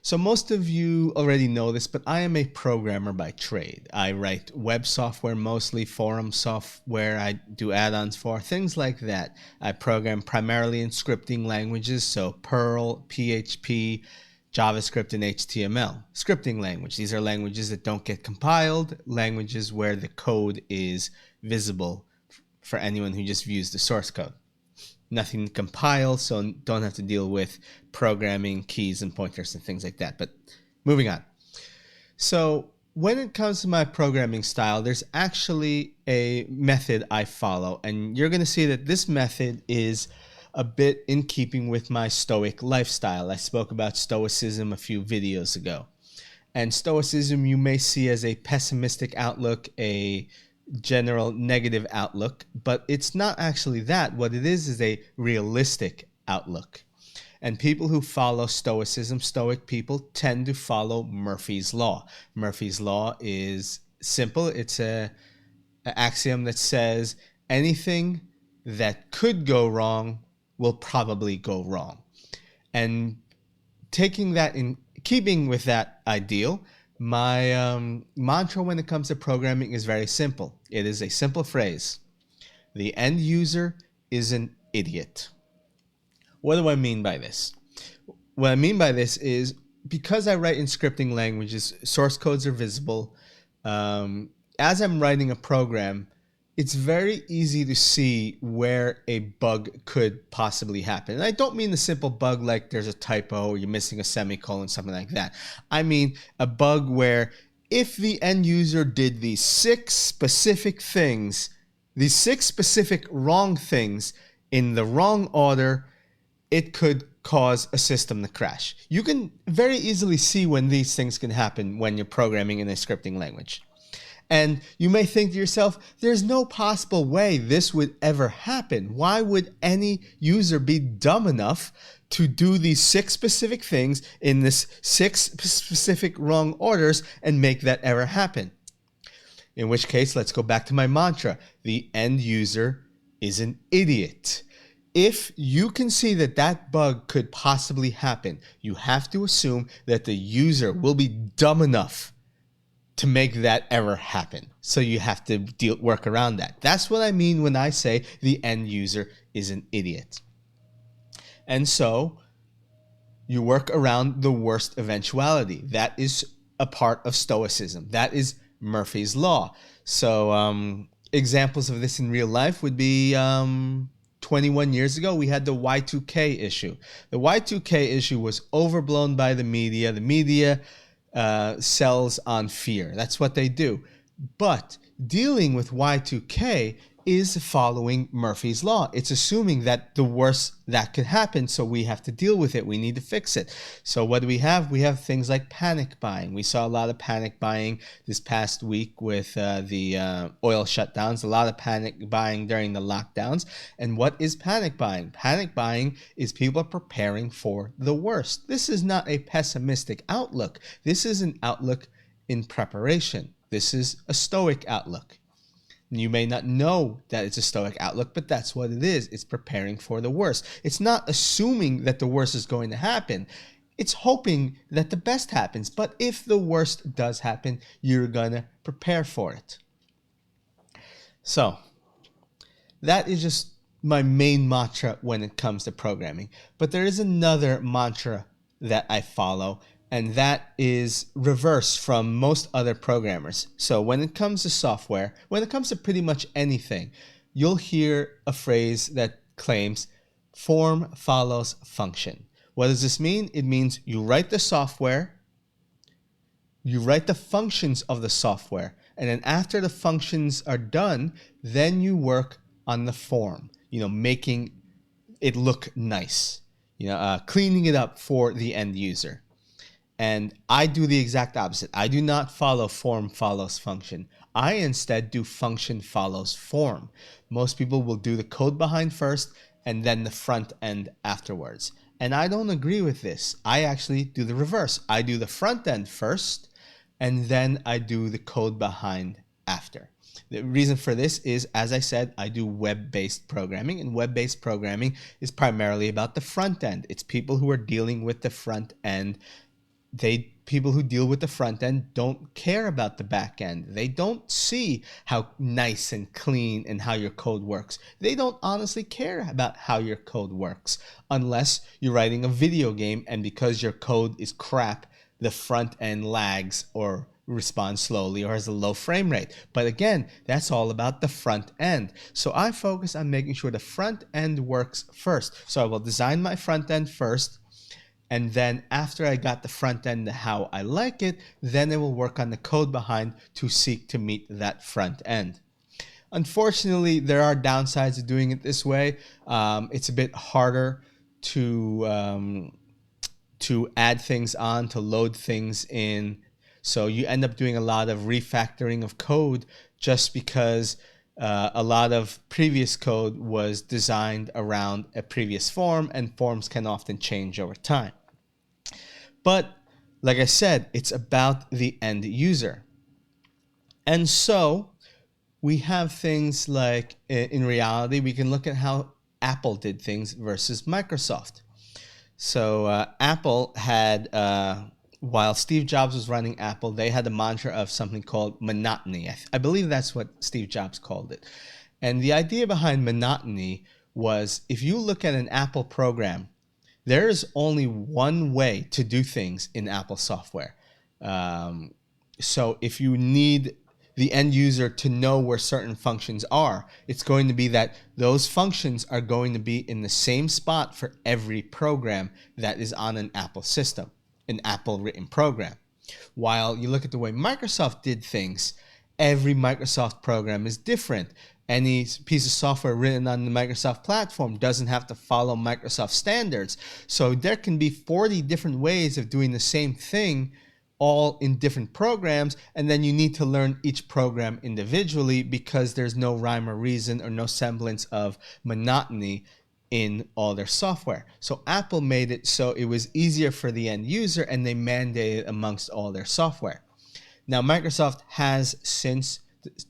So most of you already know this, but I am a programmer by trade. I write web software, mostly forum software. I do add-ons for things like that. I program primarily in scripting languages, so Perl, PHP, JavaScript, and HTML. Scripting language. These are languages that don't get compiled, languages where the code is visible for anyone who just views the source code. Nothing compiles, so don't have to deal with programming keys and pointers and things like that. But moving on. So when it comes to my programming style, there's actually a method I follow, and you're going to see that this method is a bit in keeping with my Stoic lifestyle. I spoke about Stoicism a few videos ago. And Stoicism you may see as a pessimistic outlook, a general negative outlook, but it's not actually that. What it is a realistic outlook. And people who follow Stoicism, Stoic people, tend to follow Murphy's Law. Murphy's Law is simple. It's an axiom that says anything that could go wrong will probably go wrong. And taking that in keeping with that ideal, my mantra when it comes to programming is very simple. It is a simple phrase. The end user is an idiot. What do I mean by this? What I mean by this is because I write in scripting languages, source codes are visible. As I'm writing a program, it's very easy to see where a bug could possibly happen. And I don't mean the simple bug like there's a typo or you're missing a semicolon, something like that. I mean a bug where if the end user did these 6 specific things, these 6 specific wrong things in the wrong order, it could cause a system to crash. You can very easily see when these things can happen when you're programming in a scripting language. And you may think to yourself, there's no possible way this would ever happen. Why would any user be dumb enough to do these 6 specific things in this 6 specific wrong orders and make that ever happen? In which case, let's go back to my mantra. The end user is an idiot. If you can see that that bug could possibly happen, you have to assume that the user will be dumb enough to make that ever happen. So you have to work around that. That's what I mean when I say the end user is an idiot. And so you work around the worst eventuality. That is a part of Stoicism. That is Murphy's Law. So examples of this in real life would be 21 years ago, we had the Y2K issue. The Y2K issue was overblown by the media. The media sells on fear. That's what they do. But dealing with Y2K is following Murphy's Law. It's assuming that the worst that could happen, so we have to deal with it. We need to fix it. So what do we have? We have things like panic buying. We saw a lot of panic buying this past week with the oil shutdowns, a lot of panic buying during the lockdowns. And what is panic buying? Panic buying is people preparing for the worst. This is not a pessimistic outlook. This is an outlook in preparation. This is a Stoic outlook. You may not know that it's a Stoic outlook, but that's what it is. It's preparing for the worst. It's not assuming that the worst is going to happen. It's hoping that the best happens. But if the worst does happen, you're going to prepare for it. So that is just my main mantra when it comes to programming. But there is another mantra that I follow, and that is reverse from most other programmers. So when it comes to software, when it comes to pretty much anything, you'll hear a phrase that claims form follows function. What does this mean? It means you write the software, you write the functions of the software, and then after the functions are done, then you work on the form, making it look nice, cleaning it up for the end user. And I do the exact opposite. I do not follow form follows function. I instead do function follows form. Most people will do the code behind first and then the front end afterwards. And I don't agree with this. I actually do the reverse. I do the front end first and then I do the code behind after. The reason for this is, as I said, I do web-based programming, and web-based programming is primarily about the front end. It's people who are dealing with the front end people who deal with the front end don't care about the back end. They don't see how nice and clean and how your code works. They don't honestly care about how your code works unless you're writing a video game, and because your code is crap, the front end lags or responds slowly or has a low frame rate. But again, that's all about the front end. So I focus on making sure the front end works first. So I will design my front end first, and then after I got the front end to how I like it, then I will work on the code behind to seek to meet that front end. Unfortunately, there are downsides of doing it this way. It's a bit harder to add things on, to load things in. So you end up doing a lot of refactoring of code just because a lot of previous code was designed around a previous form, and forms can often change over time. But like I said, it's about the end user. And so we have things like, in reality, we can look at how Apple did things versus Microsoft. So Apple had, while Steve Jobs was running Apple, they had a mantra of something called monotony. I believe that's what Steve Jobs called it. And the idea behind monotony was, if you look at an Apple program, there is only one way to do things in Apple software. So if you need the end user to know where certain functions are, it's going to be that those functions are going to be in the same spot for every program that is on an Apple system, an Apple written program. While you look at the way Microsoft did things, every Microsoft program is different. Any piece of software written on the Microsoft platform doesn't have to follow Microsoft standards. So there can be 40 different ways of doing the same thing, all in different programs, and then you need to learn each program individually because there's no rhyme or reason or no semblance of monotony in all their software. So Apple made it so it was easier for the end user, and they mandated it amongst all their software. Now, Microsoft has since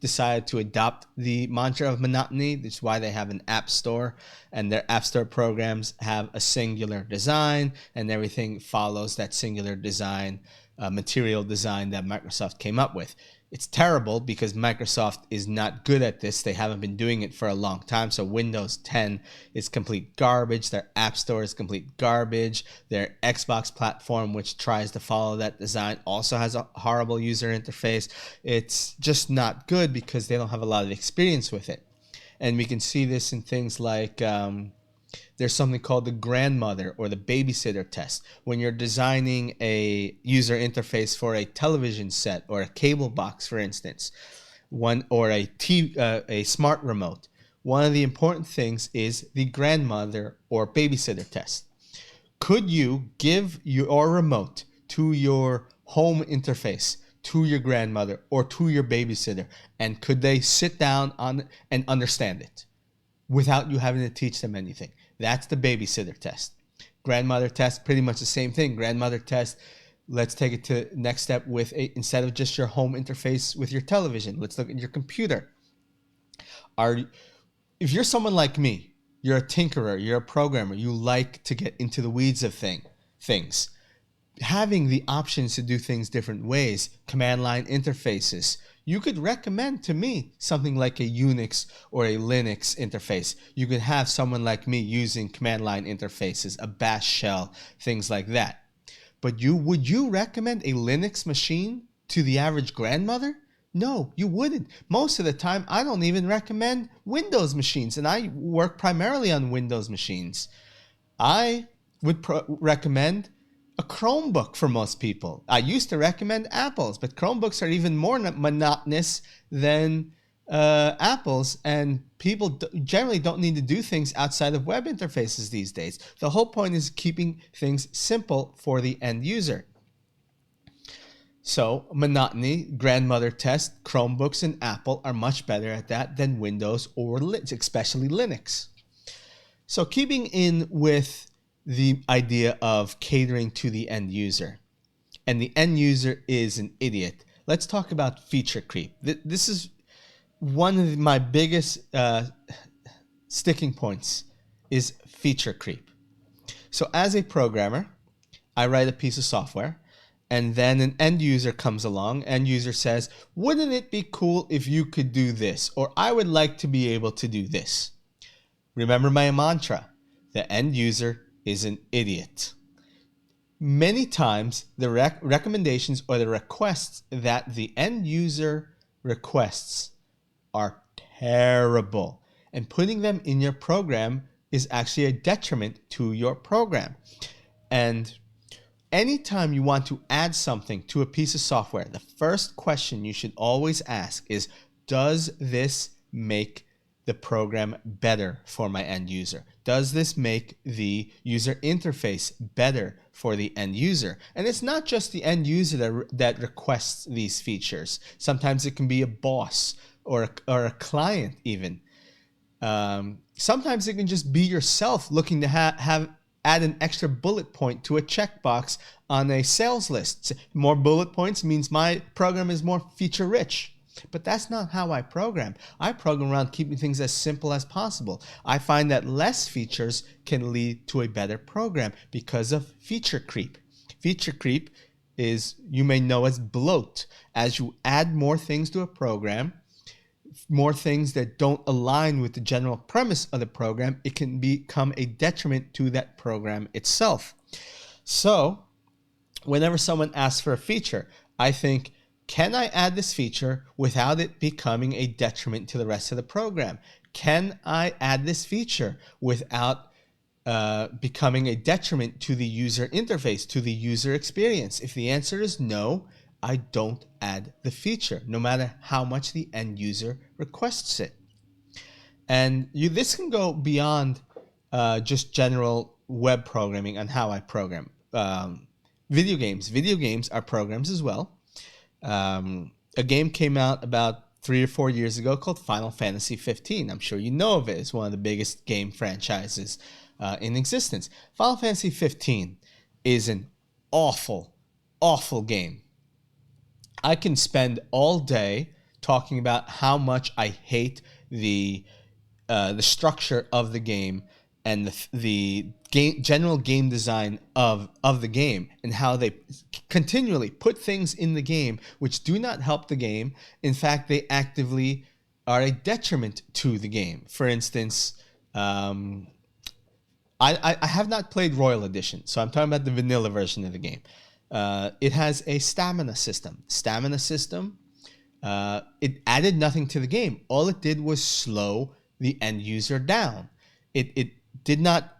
decided to adopt the mantra of monotony. That's why they have an app store, and their app store programs have a singular design, and everything follows that singular design, material design that Microsoft came up with. It's terrible because Microsoft is not good at this. They haven't been doing it for a long time. So Windows 10 is complete garbage. Their App Store is complete garbage. Their Xbox platform, which tries to follow that design, also has a horrible user interface. It's just not good because they don't have a lot of experience with it. And we can see this in things like there's something called the grandmother or the babysitter test. When you're designing a user interface for a television set or a cable box, for instance, or a smart remote, one of the important things is the grandmother or babysitter test. Could you give your remote to your home interface, to your grandmother or to your babysitter, and could they sit down on and understand it without you having to teach them anything? That's the babysitter test. Grandmother test, pretty much the same thing. Grandmother test, let's take it to the next step with instead of just your home interface with your television, let's look at your computer. If you're someone like me, you're a tinkerer, you're a programmer, you like to get into the weeds of things. Having the options to do things different ways, command line interfaces, you could recommend to me something like a Unix or a Linux interface. You could have someone like me using command line interfaces, a bash shell, things like that. But would you recommend a Linux machine to the average grandmother? No, you wouldn't. Most of the time, I don't even recommend Windows machines, and I work primarily on Windows machines. I would recommend a Chromebook for most people. I used to recommend Apples, but Chromebooks are even more monotonous than Apples, and people generally don't need to do things outside of web interfaces these days. The whole point is keeping things simple for the end user. So monotony, grandmother test, Chromebooks and Apple are much better at that than Windows or especially Linux. So keeping in with the idea of catering to the end user, and the end user is an idiot, let's talk about feature creep. This is one of my biggest sticking points, is feature creep. So as a programmer, I write a piece of software, And then an end user comes along. End user says, wouldn't it be cool if you could do this? Or I would like to be able to do this. Remember my mantra, the end user is an idiot. Many times the recommendations or the requests that the end user requests are terrible. And putting them in your program is actually a detriment to your program. And anytime you want to add something to a piece of software, the first question you should always ask is, does this make the program better for my end user? Does this make the user interface better for the end user? And it's not just the end user that requests these features. Sometimes it can be a boss or a client even. Sometimes it can just be yourself looking to add an extra bullet point to a checkbox on a sales list. More bullet points means my program is more feature rich. But that's not how I program. I program around keeping things as simple as possible. I find that less features can lead to a better program because of feature creep. Feature creep is, you may know as bloat. As you add more things to a program, more things that don't align with the general premise of the program, it can become a detriment to that program itself. So, whenever someone asks for a feature, I think, can I add this feature without it becoming a detriment to the rest of the program? Can I add this feature without becoming a detriment to the user interface, to the user experience? If the answer is no, I don't add the feature, no matter how much the end user requests it. And this can go beyond just general web programming and how I program. Video games are programs as well. A game came out about 3 or 4 years ago called Final Fantasy 15. I'm sure you know of it. It's one of the biggest game franchises in existence. Final Fantasy 15 is an awful, awful game. I can spend all day talking about how much I hate the structure of the game and the general game design of the game, and how they continually put things in the game which do not help the game. In fact, they actively are a detriment to the game. For instance, I have not played Royal Edition, so I'm talking about the vanilla version of the game. It has a stamina system. It added nothing to the game. All it did was slow the end user down. It did not.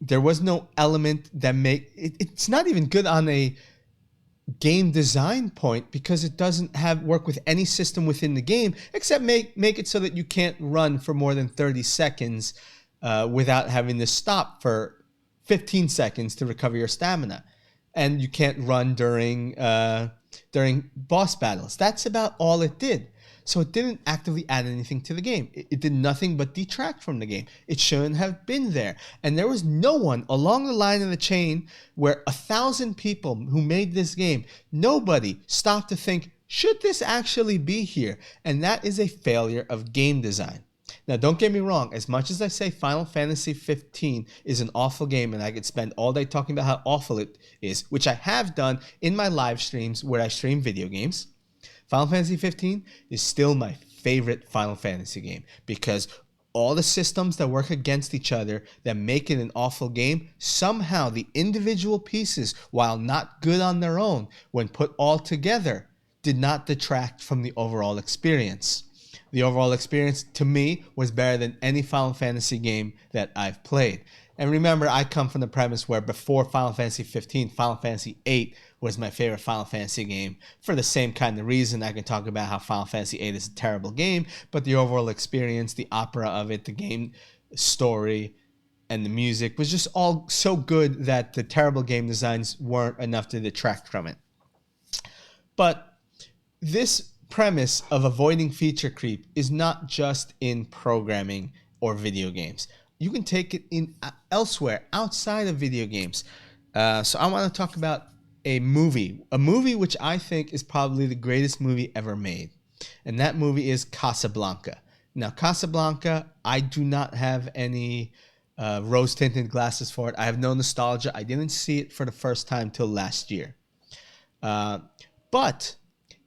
There was no element that it's not even good on a game design point, because it doesn't work with any system within the game except make it so that you can't run for more than 30 seconds without having to stop for 15 seconds to recover your stamina. And you can't run during boss battles. That's about all it did. So it didn't actively add anything to the game. It did nothing but detract from the game. It shouldn't have been there. And there was no one along the line of the chain where 1,000 people who made this game, nobody stopped to think, should this actually be here? And that is a failure of game design. Now, don't get me wrong. As much as I say Final Fantasy 15 is an awful game, and I could spend all day talking about how awful it is, which I have done in my live streams where I stream video games, Final Fantasy 15 is still my favorite Final Fantasy game, because all the systems that work against each other that make it an awful game, somehow the individual pieces, while not good on their own, when put all together, did not detract from the overall experience. The overall experience, to me, was better than any Final Fantasy game that I've played. And remember, I come from the premise where before Final Fantasy 15, Final Fantasy 8 was my favorite Final Fantasy game. For the same kind of reason, I can talk about how Final Fantasy 8 is a terrible game, but the overall experience, the opera of it, the game story, and the music was just all so good that the terrible game designs weren't enough to detract from it. But this premise of avoiding feature creep is not just in programming or video games. You can take it in elsewhere outside of video games. So I want to talk about a movie which I think is probably the greatest movie ever made. And that movie is Casablanca. Now, Casablanca, I do not have any rose-tinted glasses for it. I have no nostalgia. I didn't see it for the first time till last year. Uh, but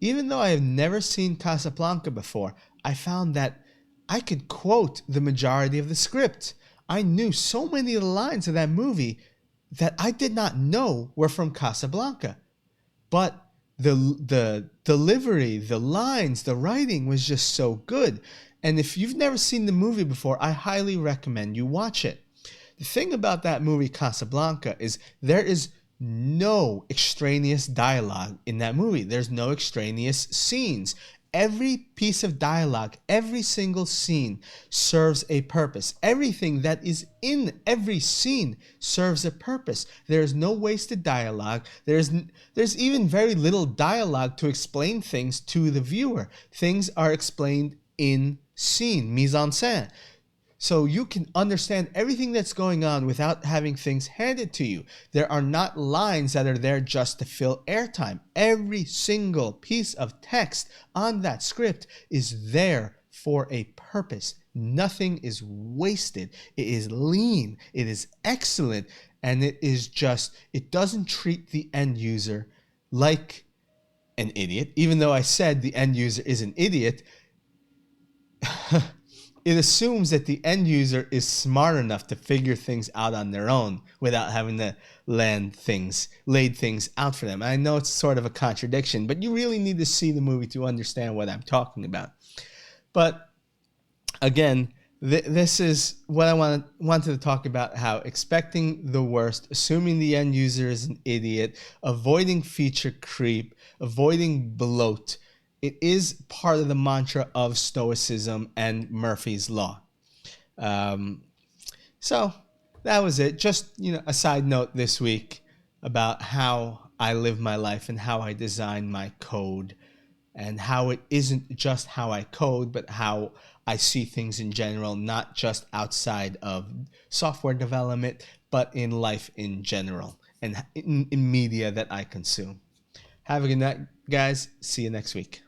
even though I have never seen Casablanca before, I found that I could quote the majority of the script. I knew so many of the lines of that movie that I did not know were from Casablanca. But the delivery, the lines, the writing was just so good. And if you've never seen the movie before, I highly recommend you watch it. The thing about that movie Casablanca is there is no extraneous dialogue in that movie. There's no extraneous scenes. Every piece of dialogue, every single scene serves a purpose. Everything that is in every scene serves a purpose. There's no wasted dialogue. There's even very little dialogue to explain things to the viewer. Things are explained in scene, mise en scène. So you can understand everything that's going on without having things handed to you. There are not lines that are there just to fill airtime. Every single piece of text on that script is there for a purpose. Nothing is wasted. It is lean. It is excellent. And it doesn't treat the end user like an idiot. Even though I said the end user is an idiot, it assumes that the end user is smart enough to figure things out on their own without having to laid things out for them. I know it's sort of a contradiction, but you really need to see the movie to understand what I'm talking about. But again, this is what I wanted to talk about: how expecting the worst, assuming the end user is an idiot, avoiding feature creep, avoiding bloat. It is part of the mantra of Stoicism and Murphy's Law. So that was it. Just a side note this week about how I live my life and how I design my code, and how it isn't just how I code, but how I see things in general, not just outside of software development, but in life in general and in media that I consume. Have a good night, guys. See you next week.